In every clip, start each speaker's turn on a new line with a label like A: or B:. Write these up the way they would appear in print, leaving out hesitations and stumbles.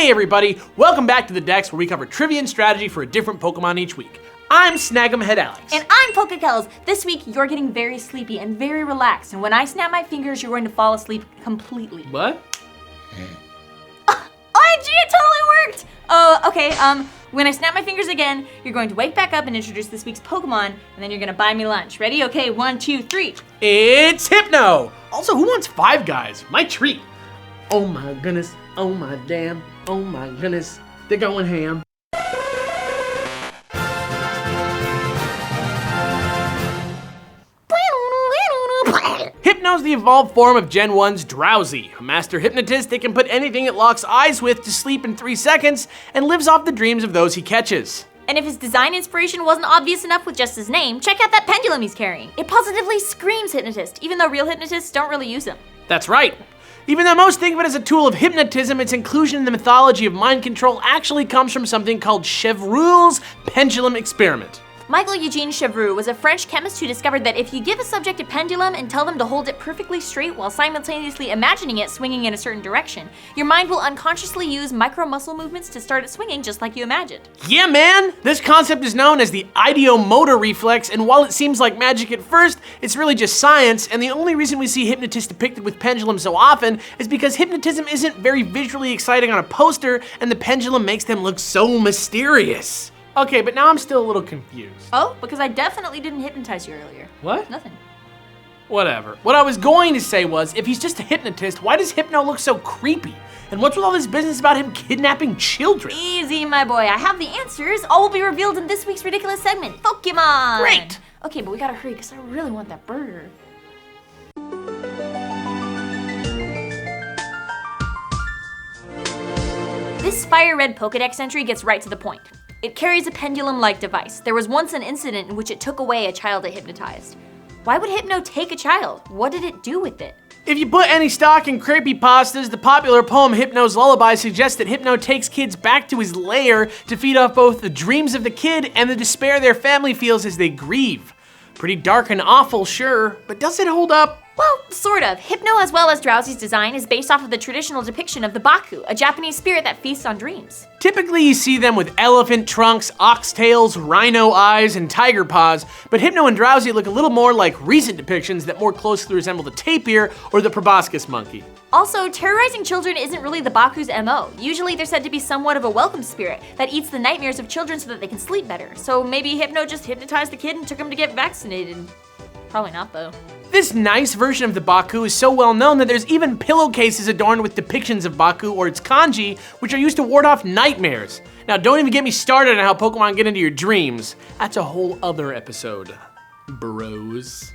A: Hey everybody, welcome back to the Dex where we cover trivia and strategy for a different Pokemon each week. I'm Snag'em Head Alex.
B: And I'm PokeKellz. This week you're getting very sleepy and very relaxed, and when I snap my fingers, you're going to fall asleep completely.
A: What?
B: OMG, it totally worked! Oh, okay, when I snap my fingers again, you're going to wake back up and introduce this week's Pokemon, and then you're gonna buy me lunch. Ready? Okay, 1, 2, 3.
A: It's Hypno! Also, who wants Five Guys? My treat. Oh my goodness, oh my damn, oh my goodness, they're going ham. Hypno's the evolved form of Gen 1's Drowsy, a master hypnotist that can put anything it locks eyes with to sleep in 3 seconds and lives off the dreams of those he catches.
B: And if his design inspiration wasn't obvious enough with just his name, check out that pendulum he's carrying. It positively screams hypnotist, even though real hypnotists don't really use them.
A: That's right. Even though most think of it as a tool of hypnotism, its inclusion in the mythology of mind control actually comes from something called Chevreul's pendulum experiment.
B: Michael Eugene Chevreul was a French chemist who discovered that if you give a subject a pendulum and tell them to hold it perfectly straight while simultaneously imagining it swinging in a certain direction, your mind will unconsciously use micro muscle movements to start it swinging just like you imagined.
A: Yeah, man! This concept is known as the ideomotor reflex, and while it seems like magic at first, it's really just science, and the only reason we see hypnotists depicted with pendulums so often is because hypnotism isn't very visually exciting on a poster, and the pendulum makes them look so mysterious. Okay, but now I'm still a little confused.
B: Oh, because I definitely didn't hypnotize you earlier.
A: What?
B: Nothing.
A: Whatever. What I was going to say was, if he's just a hypnotist, why does Hypno look so creepy? And what's with all this business about him kidnapping children?
B: Easy, my boy. I have the answers. All will be revealed in this week's ridiculous segment, Pokemon.
A: Great!
B: Okay, but we gotta hurry because I really want that burger. This fire red Pokedex entry gets right to the point. It carries a pendulum-like device. There was once an incident in which it took away a child it hypnotized. Why would Hypno take a child? What did it do with it?
A: If you put any stock in creepypastas, the popular poem Hypno's Lullaby suggests that Hypno takes kids back to his lair to feed off both the dreams of the kid and the despair their family feels as they grieve. Pretty dark and awful, sure, but does it hold up?
B: Well, sort of. Hypno, as well as Drowsy's design, is based off of the traditional depiction of the Baku, a Japanese spirit that feasts on dreams.
A: Typically, you see them with elephant trunks, oxtails, rhino eyes, and tiger paws, but Hypno and Drowsy look a little more like recent depictions that more closely resemble the tapir or the proboscis monkey.
B: Also, terrorizing children isn't really the Baku's MO. Usually they're said to be somewhat of a welcome spirit that eats the nightmares of children so that they can sleep better. So maybe Hypno just hypnotized the kid and took him to get vaccinated. Probably not, though.
A: This nice version of the Baku is so well known that there's even pillowcases adorned with depictions of Baku or its kanji, which are used to ward off nightmares. Now, don't even get me started on how Pokemon get into your dreams. That's a whole other episode, bros.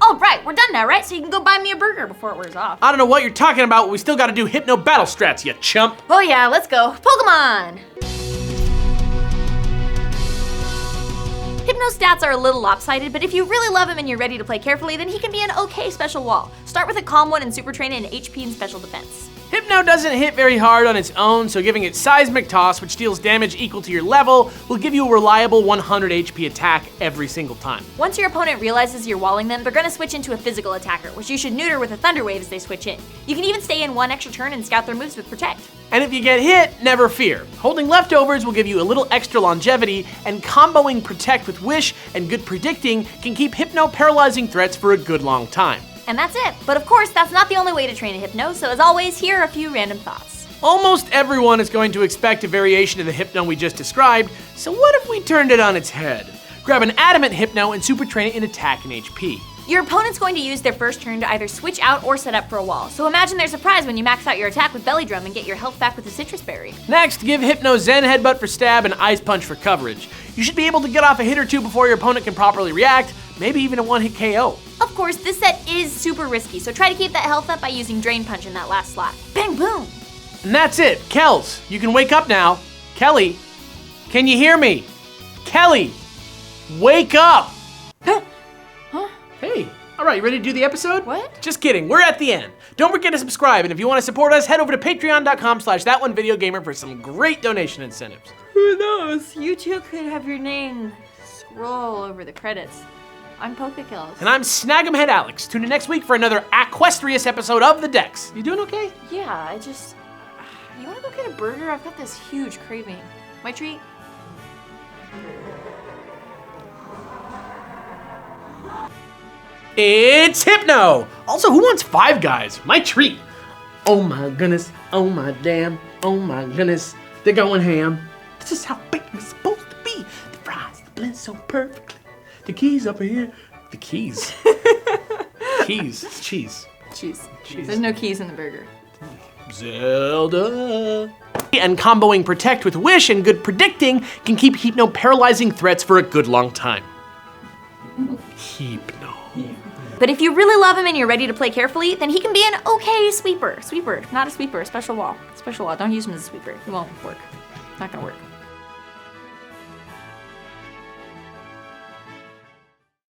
B: All right, we're done now, right? So you can go buy me a burger before it wears off.
A: I don't know what you're talking about, but we still gotta do Hypno battle strats, you chump.
B: Oh yeah, let's go. Pokemon! Hypno's stats are a little lopsided, but if you really love him and you're ready to play carefully, then he can be an okay special wall. Start with a calm one and super train it in HP and special defense.
A: Hypno doesn't hit very hard on its own, so giving it Seismic Toss, which deals damage equal to your level, will give you a reliable 100 HP attack every single time.
B: Once your opponent realizes you're walling them, they're gonna switch into a physical attacker, which you should neuter with a Thunder Wave as they switch in. You can even stay in one extra turn and scout their moves with Protect.
A: And if you get hit, never fear. Holding leftovers will give you a little extra longevity, and comboing Protect with Wish and Good Predicting can keep Hypno paralyzing threats for a good long time.
B: And that's it. But of course, that's not the only way to train a Hypno, so as always, here are a few random thoughts.
A: Almost everyone is going to expect a variation of the Hypno we just described, so what if we turned it on its head? Grab an adamant Hypno and super train it in attack and HP.
B: Your opponent's going to use their first turn to either switch out or set up for a wall, so imagine their surprise when you max out your attack with Belly Drum and get your health back with a Citrus Berry.
A: Next, give Hypno Zen Headbutt for stab and Ice Punch for coverage. You should be able to get off a hit or two before your opponent can properly react, maybe even a one-hit KO.
B: Of course, this set is super risky, so try to keep that health up by using Drain Punch in that last slot. Bang boom!
A: And that's it. Kells, you can wake up now. Kelly, can you hear me? Kelly, wake up!
B: Huh?
A: Hey, all right, you ready to do the episode?
B: What?
A: Just kidding, we're at the end. Don't forget to subscribe, and if you want to support us, head over to patreon.com/thatonevideogamer for some great donation incentives.
B: Who knows? You too could have your name scroll over the credits. I'm PokeKellz.
A: And I'm Snag'emhead Alex. Tune in next week for another Aquestrious episode of The Dex. You doing okay?
B: Yeah, you wanna go get a burger? I've got this huge craving. My treat?
A: It's Hypno! Also, who wants Five Guys? My treat. Oh my goodness, oh my damn, oh my goodness. They're going ham. This is how bacon's supposed to be. The fries, the blend so perfectly. The keys up here. The keys. Keys. It's cheese.
B: Cheese. There's no keys in the burger.
A: Zelda. And comboing Protect with Wish and good predicting can keep Hypno paralyzing threats for a good long time. Hypno.
B: But if you really love him and you're ready to play carefully, then he can be an okay sweeper. Sweeper, not a sweeper, special wall. Special wall, don't use him as a sweeper. He won't work. Not gonna work.